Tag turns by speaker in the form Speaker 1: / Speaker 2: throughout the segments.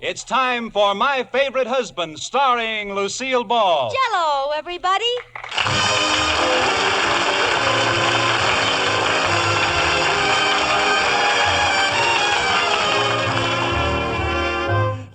Speaker 1: It's time for My Favorite Husband, starring Lucille Ball.
Speaker 2: Jell-O, everybody.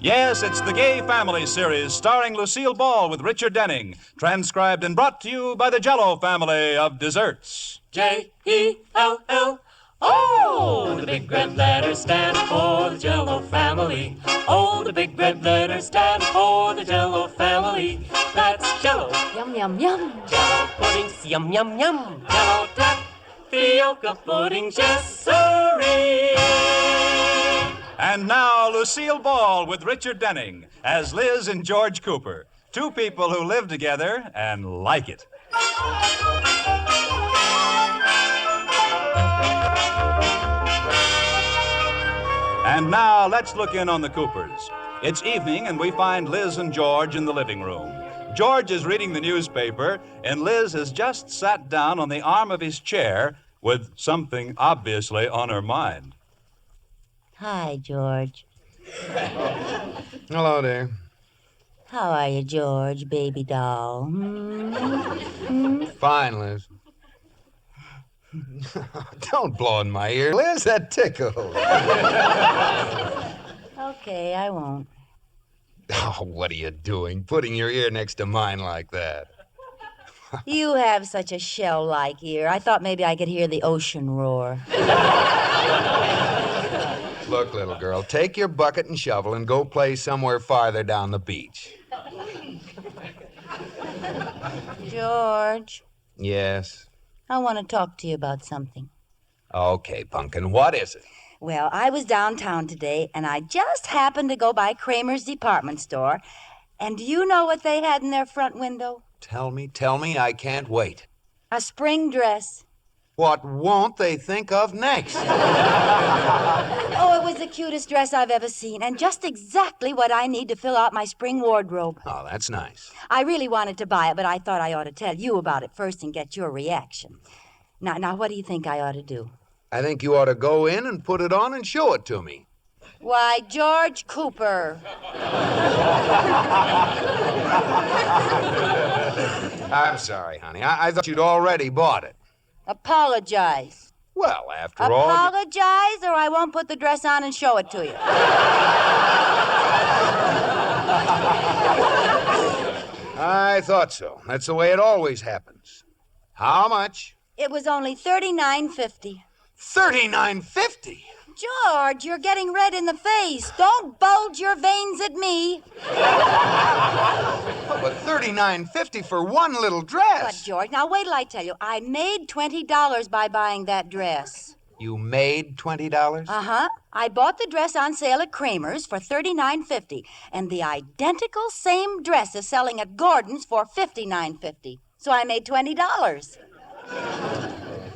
Speaker 1: Yes, it's the Gay Family series starring Lucille Ball with Richard Denning, transcribed and brought to you by the Jell-O family of desserts.
Speaker 3: Jell-O. Oh, the big red letters stand for the Jell-O family. Oh, the big red letters stand for the Jell-O family. That's Jell-O.
Speaker 2: Yum, yum, yum.
Speaker 3: Jell-O puddings, yum, yum, yum. Jell-O tapioca puddings, yes, sirree.
Speaker 1: And now, Lucille Ball with Richard Denning as Liz and George Cooper, two people who live together and like it. And now, let's look in on the Coopers. It's evening, and we find Liz and George in the living room. George is reading the newspaper, and Liz has just sat down on the arm of his chair with something obviously on her mind.
Speaker 2: Hi, George.
Speaker 4: Hello there.
Speaker 2: How are you, George, baby doll?
Speaker 4: Fine, Liz. Don't blow in my ear, Liz. That tickles.
Speaker 2: Okay, I won't.
Speaker 4: Oh, what are you doing? Putting your ear next to mine like that.
Speaker 2: You have such a shell-like ear. I thought maybe I could hear the ocean roar.
Speaker 4: Look, little girl, take your bucket and shovel and go play somewhere farther down the beach.
Speaker 2: George,
Speaker 4: Yes.
Speaker 2: I want to talk to you about something.
Speaker 4: Okay, Pumpkin, what is it?
Speaker 2: Well, I was downtown today, and I just happened to go by Kramer's department store. And do you know what they had in their front window?
Speaker 4: Tell me, I can't wait.
Speaker 2: A spring dress.
Speaker 4: What won't they think of next?
Speaker 2: Oh, it was the cutest dress I've ever seen, and just exactly what I need to fill out my spring wardrobe.
Speaker 4: Oh, that's nice.
Speaker 2: I really wanted to buy it, but I thought I ought to tell you about it first and get your reaction. Now, what do you think I ought to do?
Speaker 4: I think you ought to go in and put it on and show it to me.
Speaker 2: Why, George Cooper.
Speaker 4: I'm sorry, honey. I thought you'd already bought it.
Speaker 2: Apologize.
Speaker 4: Well, after all...
Speaker 2: Apologize, or I won't put the dress on and show it to you.
Speaker 4: I thought so. That's the way it always happens. How much?
Speaker 2: It was only $39.50.
Speaker 4: $39.50.
Speaker 2: George, you're getting red in the face. Don't bulge your veins at me.
Speaker 4: But $39.50 for one little dress.
Speaker 2: But, George, now wait till I tell you. I made $20 by buying that dress.
Speaker 4: You made $20?
Speaker 2: Uh-huh. I bought the dress on sale at Kramer's for $39.50, and the identical same dress is selling at Gordon's for $59.50. So I made $20.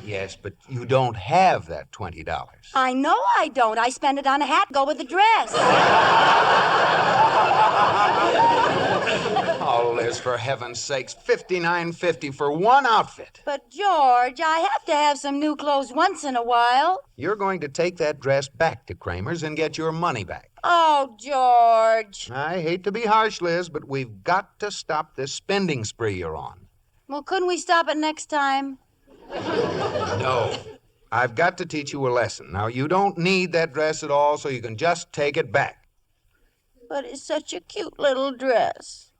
Speaker 4: Yes, but you don't have that $20.
Speaker 2: I know I don't. I spend it on a hat, go with the dress.
Speaker 4: Oh, Liz, for heaven's sakes, $59.50 for one outfit.
Speaker 2: But, George, I have to have some new clothes once in a while.
Speaker 4: You're going to take that dress back to Kramer's and get your money back.
Speaker 2: Oh, George.
Speaker 4: I hate to be harsh, Liz, but we've got to stop this spending spree you're on.
Speaker 2: Well, couldn't we stop it next time?
Speaker 4: No. I've got to teach you a lesson. Now, you don't need that dress at all, so you can just take it back.
Speaker 2: But it's such a cute little dress.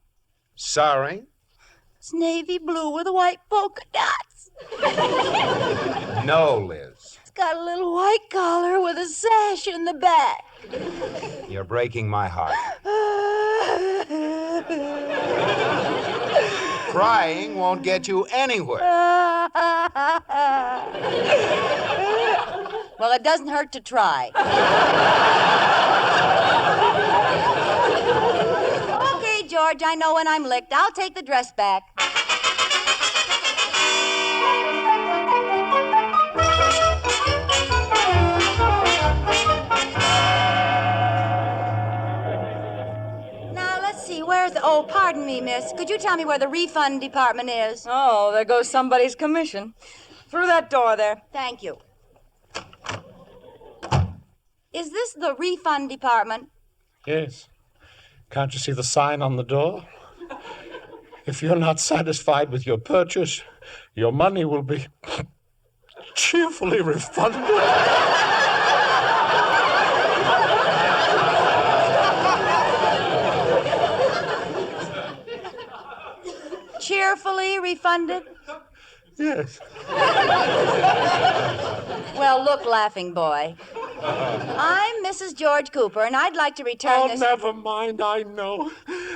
Speaker 4: Sorry?
Speaker 2: It's navy blue with white polka dots.
Speaker 4: No, Liz.
Speaker 2: It's got a little white collar with a sash in the back.
Speaker 4: You're breaking my heart. Crying won't get you anywhere.
Speaker 2: Well, it doesn't hurt to try. Okay, George, I know when I'm licked. I'll take the dress back. Oh, pardon me, miss. Could you tell me where the refund department is?
Speaker 5: Oh, there goes somebody's commission. Through that door there.
Speaker 2: Thank you. Is this the refund department?
Speaker 6: Yes. Can't you see the sign on the door? If you're not satisfied with your purchase, your money will be cheerfully refunded.
Speaker 2: Cheerfully refunded?
Speaker 6: Yes.
Speaker 2: Well, look, laughing boy. I'm Mrs. George Cooper, and I'd like to return
Speaker 6: Oh,
Speaker 2: this...
Speaker 6: never mind, I know.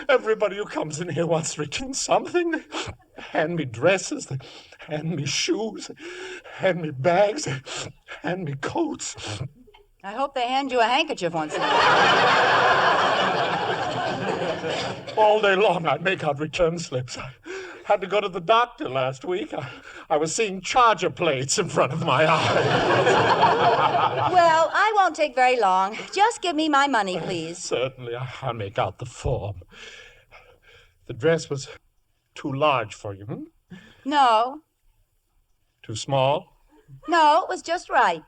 Speaker 6: Everybody who comes in here wants to return something. They hand me dresses, they hand me shoes, hand me bags, they hand me coats.
Speaker 2: I hope they hand you a handkerchief once in a while.
Speaker 6: All day long I make out return slips. I had to go to the doctor last week. I was seeing charger plates in front of my eyes.
Speaker 2: Well, I won't take very long. Just give me my money, please.
Speaker 6: Certainly, I'll make out the form. The dress was too large for you, hmm?
Speaker 2: No.
Speaker 6: Too small?
Speaker 2: No, it was just right.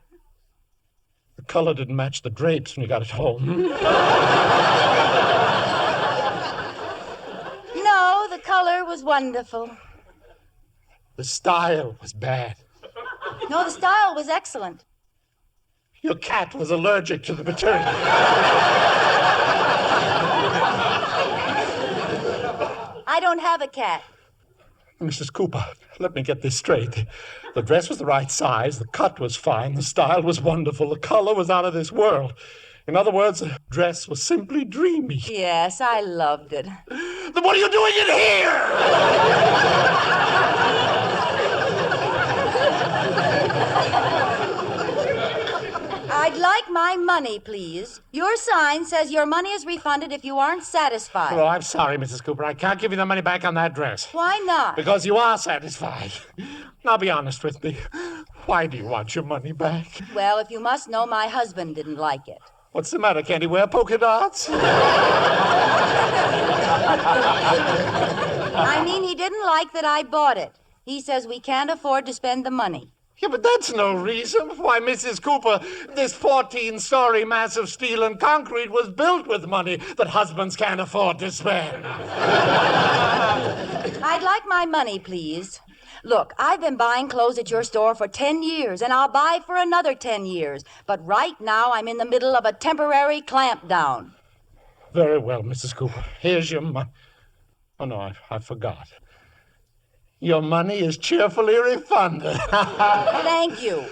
Speaker 6: The color didn't match the drapes when you got it home.
Speaker 2: No, the color was wonderful.
Speaker 6: The style was bad.
Speaker 2: No, the style was excellent.
Speaker 6: Your cat was allergic to the material.
Speaker 2: I don't have a cat.
Speaker 6: Mrs. Cooper, let me get this straight. The dress was the right size, the cut was fine, the style was wonderful, the color was out of this world. In other words, the dress was simply dreamy.
Speaker 2: Yes, I loved it.
Speaker 6: Then what are you doing in here?
Speaker 2: I'd like my money, please. Your sign says your money is refunded if you aren't satisfied.
Speaker 6: Oh, I'm sorry, Mrs. Cooper. I can't give you the money back on that dress.
Speaker 2: Why not?
Speaker 6: Because you are satisfied. Now be honest with me. Why do you want your money back?
Speaker 2: Well, if you must know, my husband didn't like it.
Speaker 6: What's the matter? Can't he wear polka dots?
Speaker 2: I mean, he didn't like that I bought it. He says we can't afford to spend the money.
Speaker 6: Yeah, but that's no reason. Why, Mrs. Cooper, this 14-story mass of steel and concrete was built with money that husbands can't afford to spend.
Speaker 2: I'd like my money, please. Look, I've been buying clothes at your store for 10 years, and I'll buy for another 10 years. But right now, I'm in the middle of a temporary clamp down.
Speaker 6: Very well, Mrs. Cooper. Here's your money. Oh, no, I forgot. Your money is cheerfully refunded.
Speaker 2: Thank you.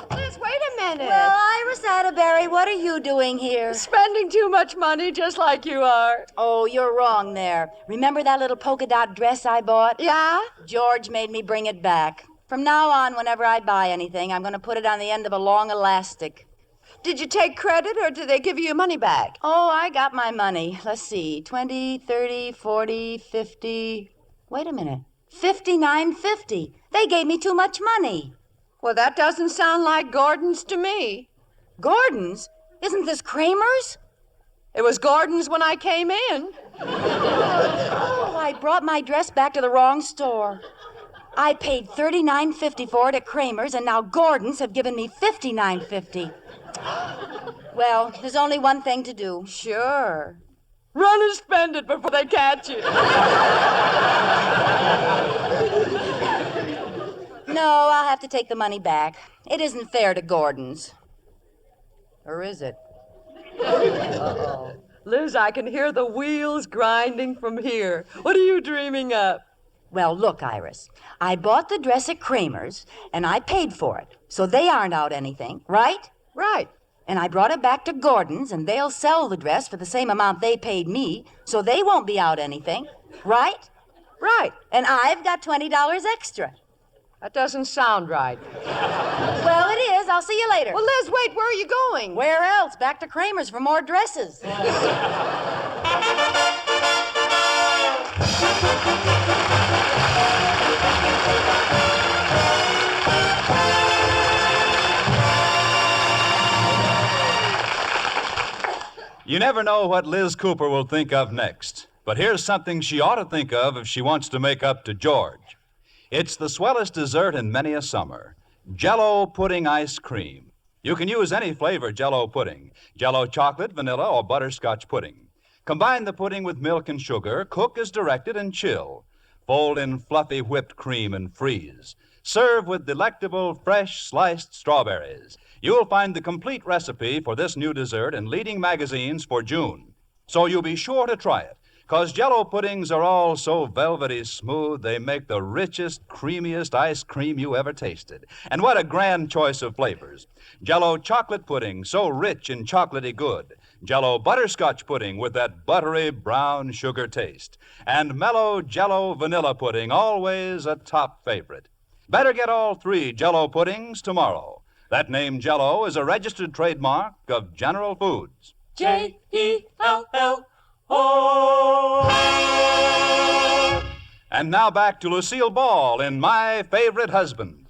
Speaker 5: Liz, wait a minute.
Speaker 2: Well, Iris Atterbury, what are you doing here?
Speaker 5: Spending too much money just like you are.
Speaker 2: Oh, you're wrong there. Remember that little polka dot dress I bought?
Speaker 5: Yeah?
Speaker 2: George made me bring it back. From now on, whenever I buy anything, I'm going to put it on the end of a long elastic.
Speaker 5: Did you take credit or did they give you your money back?
Speaker 2: Oh, I got my money. Let's see. 20, 30, 40, 50. Wait a minute. 59.50. They gave me too much money.
Speaker 5: Well, that doesn't sound like Gordon's to me.
Speaker 2: Gordon's? Isn't this Kramer's?
Speaker 5: It was Gordon's when I came in.
Speaker 2: Oh, I brought my dress back to the wrong store. I paid $39.50 for it at Kramer's, and now Gordon's have given me $59.50. Well, there's only one thing to do.
Speaker 5: Sure. Run and spend it before they catch you.
Speaker 2: No, I'll have to take the money back. It isn't fair to Gordon's. Or is it?
Speaker 5: Uh-oh. Liz, I can hear the wheels grinding from here. What are you dreaming up?
Speaker 2: Well, look, Iris. I bought the dress at Kramer's, and I paid for it. So they aren't out anything, right?
Speaker 5: Right.
Speaker 2: And I brought it back to Gordon's, and they'll sell the dress for the same amount they paid me, so they won't be out anything, right?
Speaker 5: Right.
Speaker 2: And I've got $20 extra.
Speaker 5: That doesn't sound right.
Speaker 2: Well, it is. I'll see you later.
Speaker 5: Well, Liz, wait. Where are you going?
Speaker 2: Where else? Back to Kramer's for more dresses.
Speaker 1: You never know what Liz Cooper will think of next. But here's something she ought to think of if she wants to make up to George. It's the swellest dessert in many a summer, Jell-O pudding ice cream. You can use any flavor Jell-O pudding, Jell-O chocolate, vanilla, or butterscotch pudding. Combine the pudding with milk and sugar, cook as directed, and chill. Fold in fluffy whipped cream and freeze. Serve with delectable, fresh, sliced strawberries. You'll find the complete recipe for this new dessert in leading magazines for June. So you'll be sure to try it, 'cause Jell-O puddings are all so velvety smooth they make the richest, creamiest ice cream you ever tasted. And what a grand choice of flavors. Jell-O chocolate pudding, so rich and chocolatey good. Jell-O butterscotch pudding with that buttery brown sugar taste. And mellow Jell-O vanilla pudding, always a top favorite. Better get all three Jell-O puddings tomorrow. That name Jell-O is a registered trademark of General Foods.
Speaker 3: Jell-O.
Speaker 1: And now back to Lucille Ball in My Favorite Husband.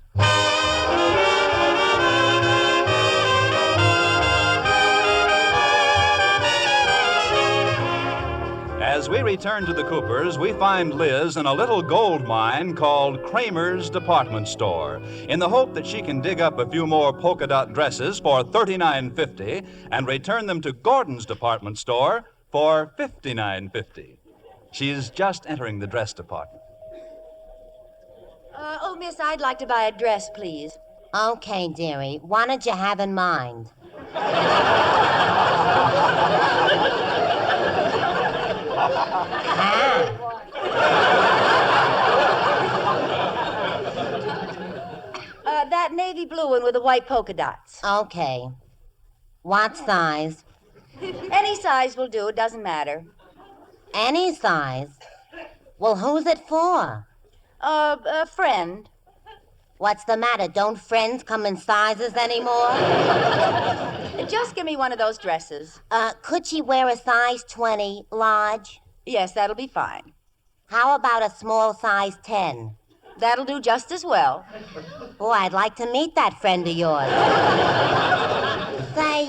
Speaker 1: As we return to the Coopers, we find Liz in a little gold mine called Kramer's Department Store, in the hope that she can dig up a few more polka dot dresses for $39.50 and return them to Gordon's Department Store for $59.50. She's just entering the dress department.
Speaker 2: Miss, I'd like to buy a dress, please.
Speaker 7: Okay, dearie. What did you have in mind?
Speaker 2: That navy blue one with the white polka dots.
Speaker 7: Okay. What size?
Speaker 2: Any size will do, it doesn't matter.
Speaker 7: Any size? Well, who's it for?
Speaker 2: A friend.
Speaker 7: What's the matter? Don't friends come in sizes anymore?
Speaker 2: Just give me one of those dresses.
Speaker 7: Could she wear a size 20, large?
Speaker 2: Yes, that'll be fine.
Speaker 7: How about a small size 10?
Speaker 2: That'll do just as well.
Speaker 7: Boy, I'd like to meet that friend of yours. Say,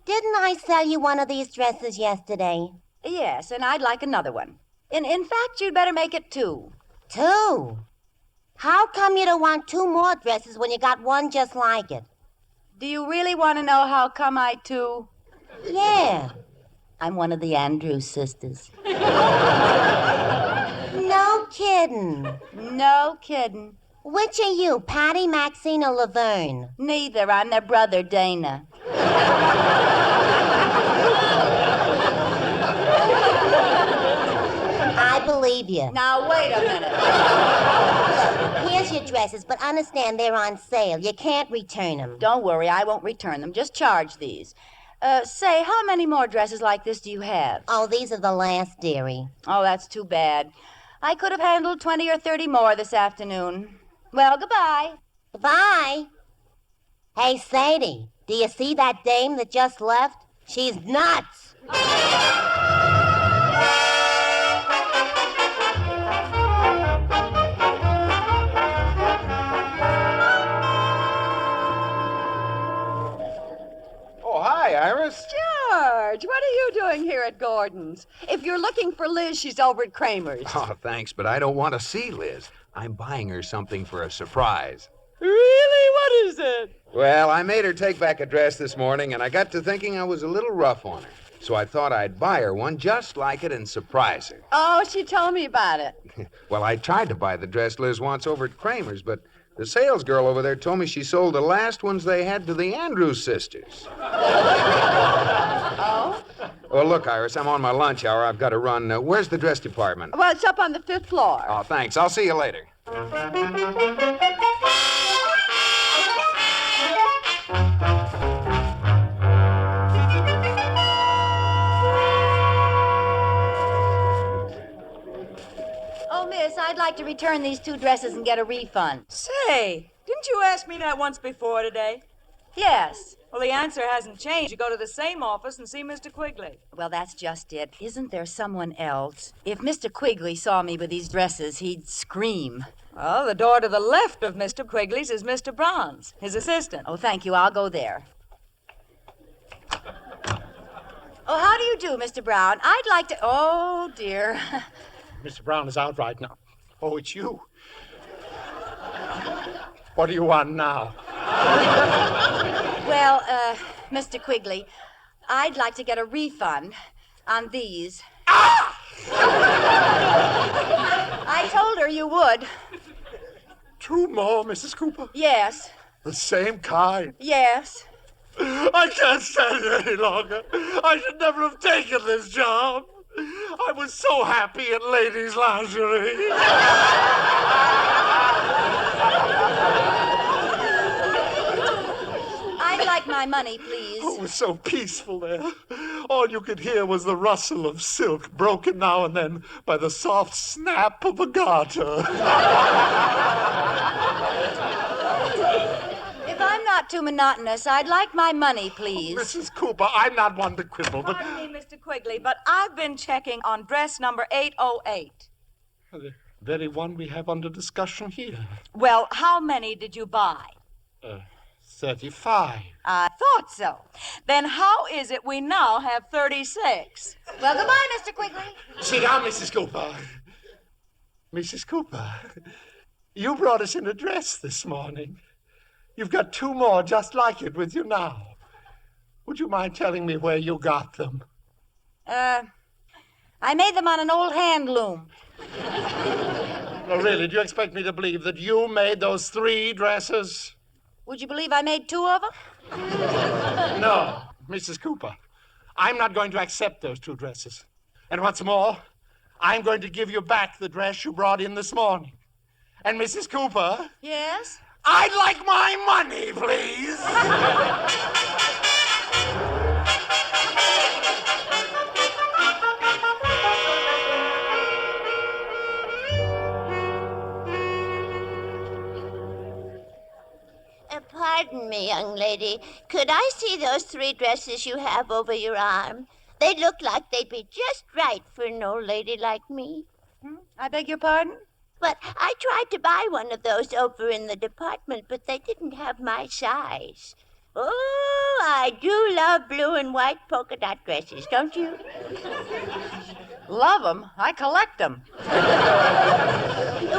Speaker 7: didn't I sell you one of these dresses yesterday?
Speaker 2: Yes, and I'd like another one. In fact, you'd better make it 2.
Speaker 7: 2? How come you don't want 2 more dresses when you got one just like it?
Speaker 2: Do you really want to know how come I 2?
Speaker 7: Yeah.
Speaker 2: I'm one of the Andrews sisters.
Speaker 7: No kidding.
Speaker 2: No kidding.
Speaker 7: Which are you, Patty, Maxine, or Laverne?
Speaker 2: Neither. I'm their brother, Dana.
Speaker 7: I believe you.
Speaker 2: Now, wait a minute.
Speaker 7: Here's your dresses, but understand they're on sale. You can't return them.
Speaker 2: Don't worry, I won't return them. Just charge these. Say, how many more dresses like this do you have?
Speaker 7: Oh, these are the last, dearie.
Speaker 2: Oh, that's too bad. I could have handled 20 or 30 more this afternoon. Well, goodbye.
Speaker 7: Goodbye. Hey, Sadie, do you see that dame that just left? She's nuts.
Speaker 4: Hi, Iris.
Speaker 5: George, what are you doing here at Gordon's? If you're looking for Liz, she's over at Kramer's.
Speaker 4: Oh, thanks, but I don't want to see Liz. I'm buying her something for a surprise.
Speaker 5: Really? What is it?
Speaker 4: Well, I made her take back a dress this morning, and I got to thinking I was a little rough on her. So I thought I'd buy her one just like it and surprise her.
Speaker 5: Oh, she told me about it.
Speaker 4: Well, I tried to buy the dress Liz wants over at Kramer's, but the sales girl over there told me she sold the last ones they had to the Andrews sisters.
Speaker 5: Oh?
Speaker 4: Well, look, Iris, I'm on my lunch hour. I've got to run. Where's the dress department?
Speaker 5: Well, it's up on the 5th floor.
Speaker 4: Oh, thanks. I'll see you later.
Speaker 2: Oh, miss, I'd like to return these 2 dresses and get a refund.
Speaker 8: Say, didn't you ask me that once before today?
Speaker 2: Yes.
Speaker 8: Well, the answer hasn't changed. You go to the same office and see Mr. Quigley.
Speaker 2: Well, that's just it. Isn't there someone else? If Mr. Quigley saw me with these dresses, he'd scream.
Speaker 8: Well, the door to the left of Mr. Quigley's is Mr. Bronze, his assistant.
Speaker 2: Oh, thank you. I'll go there. Oh, how do you do, Mr. Brown? I'd like to... Oh, dear.
Speaker 6: Mr. Brown is out right now. Oh, it's you. What do you want now?
Speaker 2: Well, Mr. Quigley, I'd like to get a refund on these.
Speaker 6: Ah!
Speaker 2: I told her you would.
Speaker 6: 2 more, Mrs. Cooper?
Speaker 2: Yes.
Speaker 6: The same kind?
Speaker 2: Yes.
Speaker 6: I can't stand it any longer. I should never have taken this job. I was so happy in ladies' lingerie.
Speaker 2: I'd like my money, please.
Speaker 6: Oh, it was so peaceful there. All you could hear was the rustle of silk, broken now and then by the soft snap of a garter.
Speaker 2: If I'm not too monotonous, I'd like my money, please.
Speaker 6: Mrs. Cooper, I'm not one to quibble, but...
Speaker 8: Pardon me, Mr. Quigley, but I've been checking on dress number 808.
Speaker 6: The very one we have under discussion here.
Speaker 8: Well, how many did you buy?
Speaker 6: 35.
Speaker 8: I thought so. Then how is it we now have 36?
Speaker 2: Well, goodbye, Mr. Quigley.
Speaker 6: Sit down, Mrs. Cooper. Mrs. Cooper, you brought us in a dress this morning. You've got 2 more just like it with you now. Would you mind telling me where you got them?
Speaker 2: I made them on an old hand loom.
Speaker 6: Oh, really? Do you expect me to believe that you made those 3 dresses?
Speaker 2: Would you believe I made 2 of them?
Speaker 6: No, Mrs. Cooper. I'm not going to accept those 2 dresses. And what's more, I'm going to give you back the dress you brought in this morning. And Mrs. Cooper,
Speaker 2: Yes?
Speaker 6: I'd like my money, please.
Speaker 7: Pardon me, young lady. Could I see those 3 dresses you have over your arm? They look like they'd be just right for an old lady like me.
Speaker 2: I beg your pardon?
Speaker 7: But I tried to buy one of those over in the department, but they didn't have my size. Oh, I do love blue and white polka dot dresses, don't you?
Speaker 2: Love them. I collect them.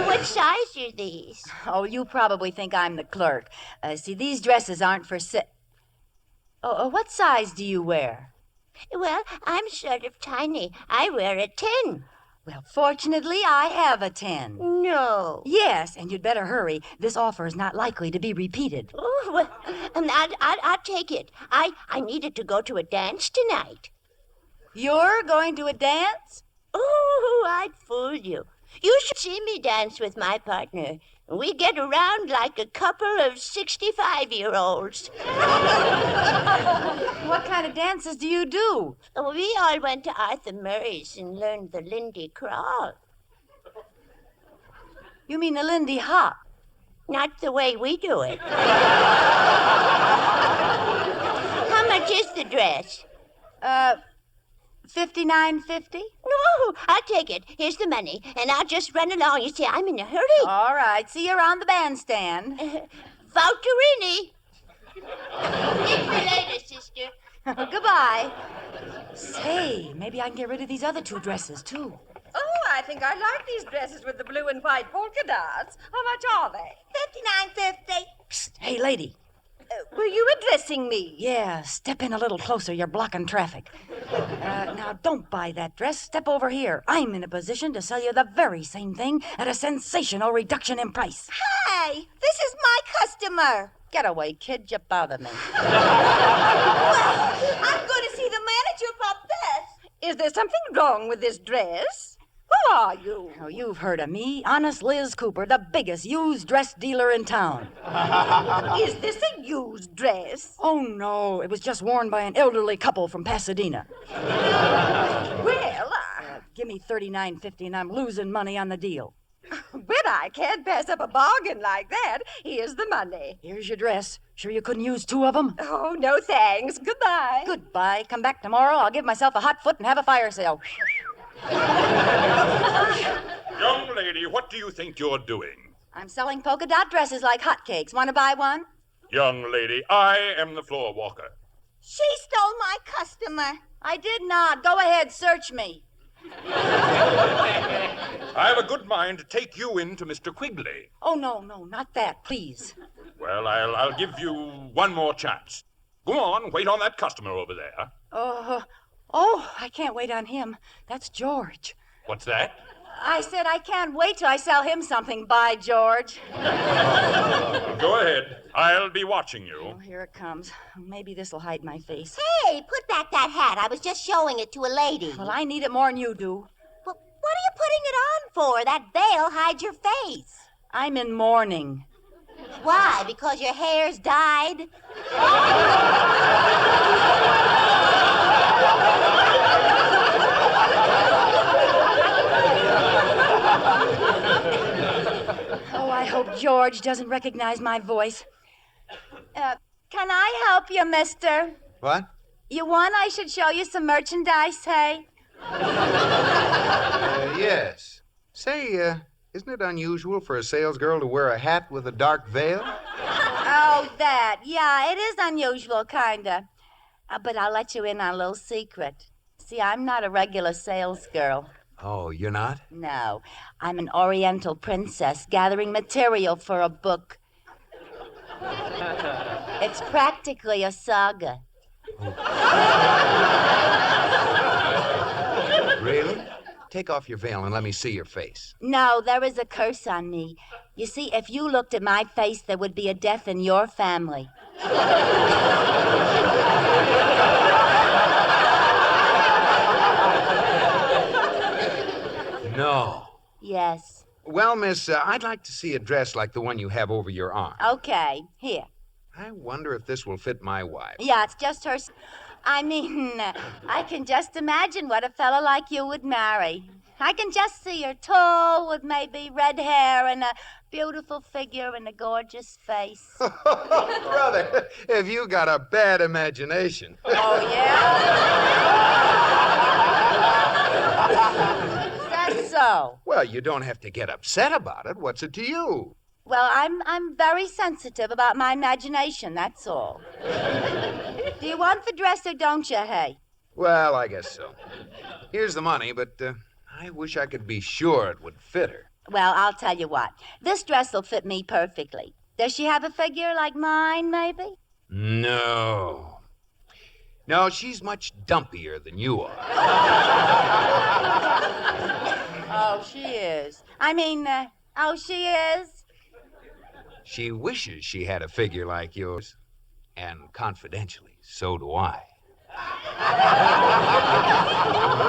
Speaker 7: What size are these?
Speaker 2: Oh, you probably think I'm the clerk. See, these dresses aren't for what size do you wear?
Speaker 7: Well, I'm sort of tiny. I wear a 10.
Speaker 2: Well, fortunately, I have a 10.
Speaker 7: No.
Speaker 2: Yes, and you'd better hurry. This offer is not likely to be repeated.
Speaker 7: Oh, well, I'll take it. I needed to go to a dance tonight.
Speaker 2: You're going to a dance?
Speaker 7: Oh, I'd fool you. You should see me dance with my partner. We get around like a couple of 65-year-olds.
Speaker 2: What kind of dances do you do?
Speaker 7: We all went to Arthur Murray's and learned the Lindy Crawl.
Speaker 2: You mean the Lindy Hop?
Speaker 7: Not the way we do it. How much is the dress?
Speaker 2: $59.50?
Speaker 7: No, I'll take it. Here's the money, and I'll just run along. You see, I'm in a hurry.
Speaker 2: All right. See you around the bandstand.
Speaker 7: Valturini. Meet me later, sister.
Speaker 2: Goodbye. Say, maybe I can get rid of these other 2 dresses, too.
Speaker 8: Oh, I think I like these dresses with the blue and white polka dots. How much are they?
Speaker 7: $59.50.
Speaker 2: Psst. Hey, lady.
Speaker 8: Were you addressing me?
Speaker 2: Yeah, step in a little closer. You're blocking traffic. Now, don't buy that dress. Step over here. I'm in a position to sell you the very same thing at a sensational reduction in price.
Speaker 7: Hi, this is my customer.
Speaker 2: Get away, kid. You bother me.
Speaker 7: I'm going to see the manager about this.
Speaker 8: Is there something wrong with this dress? Who are you?
Speaker 2: Oh, you've heard of me. Honest Liz Cooper, the biggest used dress dealer in town.
Speaker 8: Is this a used dress?
Speaker 2: Oh, no. It was just worn by an elderly couple from Pasadena.
Speaker 8: Well,
Speaker 2: Give me $39.50 and I'm losing money on the deal.
Speaker 8: but I can't pass up a bargain like that. Here's the money.
Speaker 2: Here's your dress. Sure you couldn't use 2 of them?
Speaker 8: Oh, no thanks. Goodbye.
Speaker 2: Goodbye. Come back tomorrow. I'll give myself a hot foot and have a fire sale.
Speaker 1: Young lady, what do you think you're doing?
Speaker 2: I'm selling polka dot dresses like hotcakes. Want to buy one?
Speaker 1: Young lady, I am the floor walker.
Speaker 7: She stole my customer.
Speaker 2: I did not. Go ahead, search me.
Speaker 9: I have a good mind to take you in to Mr. Quigley.
Speaker 2: Oh, no, not that, please.
Speaker 9: Well, I'll give you one more chance. Go on, wait on that customer over there.
Speaker 2: I can't wait on him. That's George.
Speaker 9: What's that?
Speaker 2: I said I can't wait till I sell him something. Bye, George.
Speaker 9: Go ahead. I'll be watching you.
Speaker 2: Oh, here it comes. Maybe this'll hide my face.
Speaker 7: Hey, put back that hat. I was just showing it to a lady.
Speaker 2: Well, I need it more than you do.
Speaker 7: But what are you putting it on for? That veil hides your face.
Speaker 2: I'm in mourning.
Speaker 7: Why? Because your hair's dyed?
Speaker 2: Oh, I hope George doesn't recognize my voice. Can I help you, mister?
Speaker 4: What?
Speaker 2: You want I should show you some merchandise, hey?
Speaker 4: Yes. Say, isn't it unusual for a salesgirl to wear a hat with a dark veil?
Speaker 2: Oh, that. Yeah, it is unusual, kinda. But I'll let you in on a little secret. See, I'm not a regular salesgirl.
Speaker 4: Oh, you're not?
Speaker 2: No, I'm an Oriental princess gathering material for a book. It's practically a saga.
Speaker 4: Really? Take off your veil and let me see your face.
Speaker 2: No, there is a curse on me. You see, if you looked at my face, there would be a death in your family.
Speaker 4: No.
Speaker 2: Yes.
Speaker 4: Well, miss, I'd like to see a dress like the one you have over your arm.
Speaker 2: Okay, here.
Speaker 4: I wonder if this will fit my wife.
Speaker 2: Yeah, it's just her. I mean, I can just imagine what a fella like you would marry. I can just see her tall with maybe red hair and a beautiful figure and a gorgeous face.
Speaker 4: Brother, have you got a bad imagination?
Speaker 2: Oh, yeah? That's so.
Speaker 4: Well, you don't have to get upset about it. What's it to you?
Speaker 2: Well, I'm very sensitive about my imagination, that's all. Do you want the dress or don't you, hey?
Speaker 4: Well, I guess so. Here's the money, but I wish I could be sure it would fit her.
Speaker 2: Well, I'll tell you what. This dress will fit me perfectly. Does she have a figure like mine, maybe?
Speaker 4: No. No, she's much dumpier than you are.
Speaker 2: Oh, she is. She is?
Speaker 4: She wishes she had a figure like yours. And confidentially, so do I.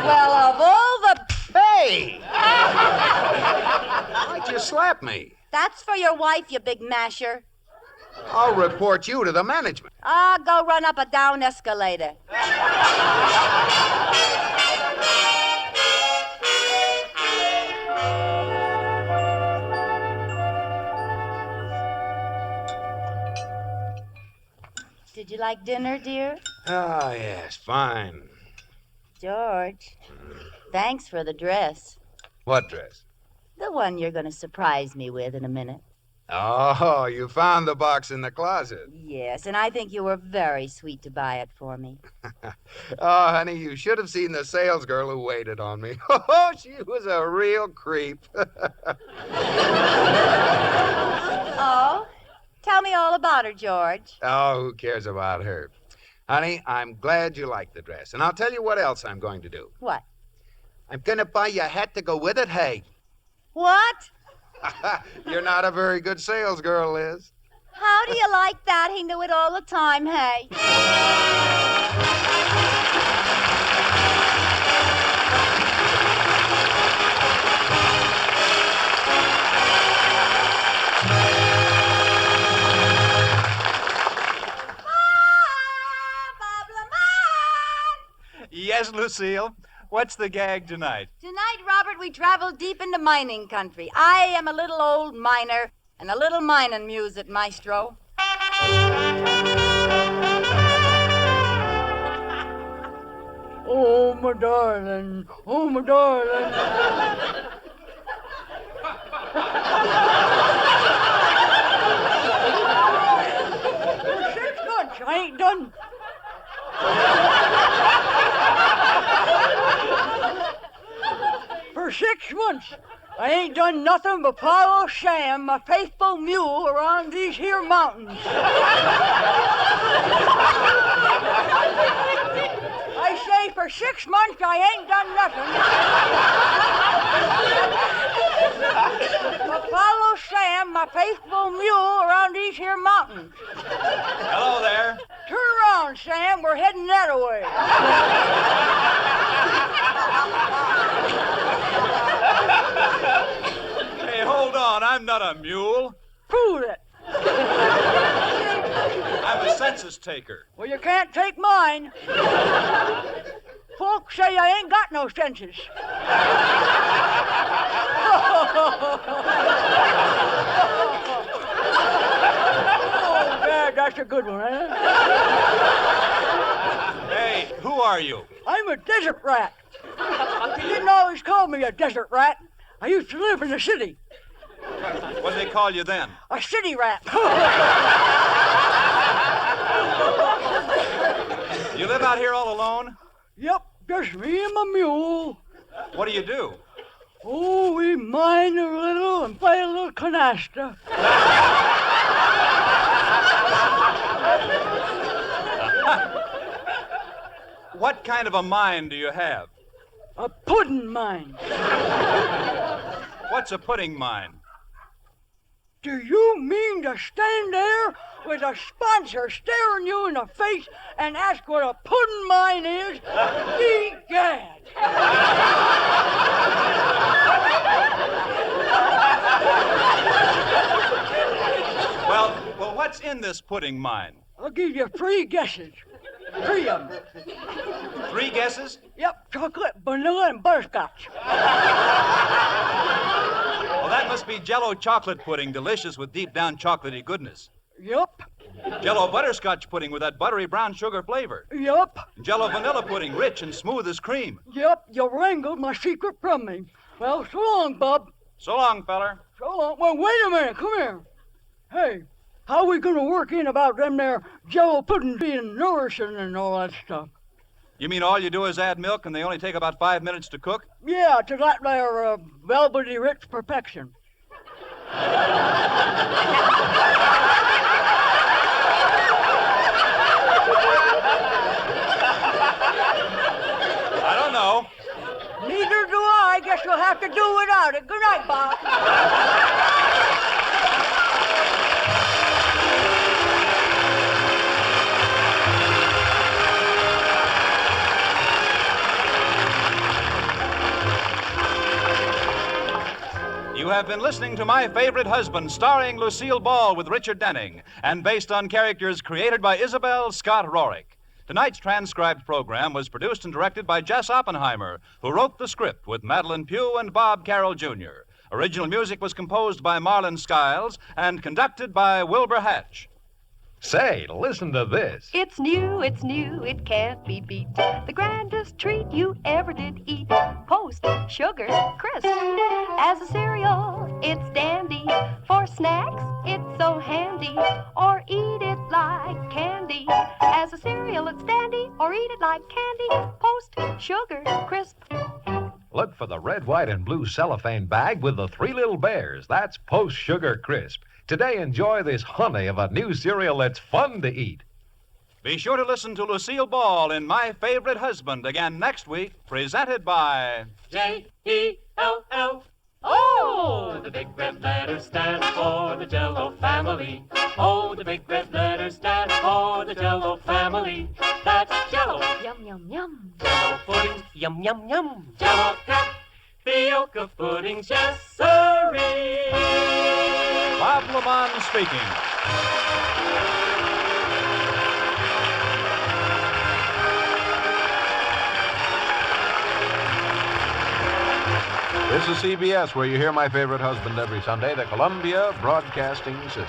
Speaker 2: Well, of all the...
Speaker 4: Hey! Why'd you slap me?
Speaker 2: That's for your wife, you big masher.
Speaker 4: I'll report you to the management.
Speaker 2: Go run up a down escalator. Did you like dinner, dear?
Speaker 4: Ah, yes, fine.
Speaker 2: George, thanks for the dress.
Speaker 4: What dress?
Speaker 2: The one you're going to surprise me with in a minute.
Speaker 4: Oh, you found the box in the closet.
Speaker 2: Yes, and I think you were very sweet to buy it for me.
Speaker 4: Oh, honey, you should have seen the salesgirl who waited on me. Oh, she was a real creep.
Speaker 2: Oh? Tell me all about her, George.
Speaker 4: Oh, who cares about her? Honey, I'm glad you like the dress. And I'll tell you what else I'm going to do.
Speaker 2: What?
Speaker 4: I'm going to buy you a hat to go with it, hey.
Speaker 2: What?
Speaker 4: You're not a very good salesgirl, Liz.
Speaker 2: How do you like that? He knew it all the time, hey?
Speaker 1: Yes, Lucille. What's the gag tonight?
Speaker 2: Tonight, Robert, we travel deep into mining country. I am a little old miner and a little mining music, maestro. Oh, my darling. Oh, my darling. For 6 months, I ain't done.
Speaker 10: For 6 months, I ain't done nothing but follow Sam, my faithful mule, around these here mountains. I say for 6 months I ain't done nothing but follow Sam, my faithful mule, around these here mountains.
Speaker 1: Hello there.
Speaker 10: Turn around, Sam. We're heading that way.
Speaker 1: Hey, hold on. I'm not a mule.
Speaker 10: Prove it.
Speaker 1: I'm a census taker.
Speaker 10: Well, you can't take mine. Folks say I ain't got no senses. Oh, Dad, that's a good one, eh?
Speaker 1: Hey, who are you?
Speaker 10: I'm a desert rat. You didn't always call me a desert rat. I used to live in the city.
Speaker 1: What did they call you then?
Speaker 10: A city rat.
Speaker 1: You live out here all alone?
Speaker 10: Yep, just me and my mule.
Speaker 1: What do you do?
Speaker 10: Oh, we mine a little and play a little canasta.
Speaker 1: What kind of a mine do you have?
Speaker 10: A pudding mine.
Speaker 1: What's a pudding mine?
Speaker 10: Do you mean to stand there with a sponsor staring you in the face and ask what a pudding mine is? Egad!
Speaker 1: Well, what's in this pudding mine?
Speaker 10: I'll give you 3 guesses. 3 of them.
Speaker 1: 3 guesses?
Speaker 10: Yep, chocolate, vanilla, and butterscotch.
Speaker 1: Well, that must be Jell-O chocolate pudding, delicious with deep down chocolatey goodness.
Speaker 10: Yep.
Speaker 1: Jell-O butterscotch pudding with that buttery brown sugar flavor.
Speaker 10: Yep.
Speaker 1: Jell-O vanilla pudding, rich and smooth as cream.
Speaker 10: Yep, you wrangled my secret from me. Well, so long, Bub.
Speaker 1: So long, feller.
Speaker 10: So long. Well, wait a minute. Come here. Hey, how we gonna work in about them there Jell-O puddings being nourishing and all that stuff?
Speaker 1: You mean all you do is add milk and they only take about 5 minutes to cook?
Speaker 10: Yeah, to that there velvety rich perfection.
Speaker 1: I don't know.
Speaker 10: Neither do I. Guess you'll have to do without it. Good night, Bob.
Speaker 1: You have been listening to My Favorite Husband, starring Lucille Ball with Richard Denning, and based on characters created by Isabel Scott Rorick. Tonight's transcribed program was produced and directed by Jess Oppenheimer, who wrote the script with Madeline Pugh and Bob Carroll, Jr. Original music was composed by Marlon Skiles and conducted by Wilbur Hatch.
Speaker 4: Say, listen to this.
Speaker 11: It's new, it can't be beat. The grandest treat you ever did eat. Post Sugar Crisp. As a cereal, it's dandy. For snacks, it's so handy. Or eat it like candy. As a cereal, it's dandy. Or eat it like candy. Post Sugar Crisp.
Speaker 4: Look for the red, white, and blue cellophane bag with the 3 little bears. That's Post Sugar Crisp. Today, enjoy this honey of a new cereal that's fun to eat.
Speaker 1: Be sure to listen to Lucille Ball in My Favorite Husband again next week, presented by
Speaker 3: J-E-L-L. Oh, the big red letters stand for the Jell-O family. Oh, the big red letters stand for the Jell-O family. That's Jell-O.
Speaker 11: Yum, yum, yum.
Speaker 3: Jell-O pudding. Yum, yum, yum. Jell-O tapioca puddings, yes, sirree.
Speaker 1: Bob Lamont speaking.
Speaker 12: This is CBS, where you hear My Favorite Husband every Sunday, the Columbia Broadcasting System.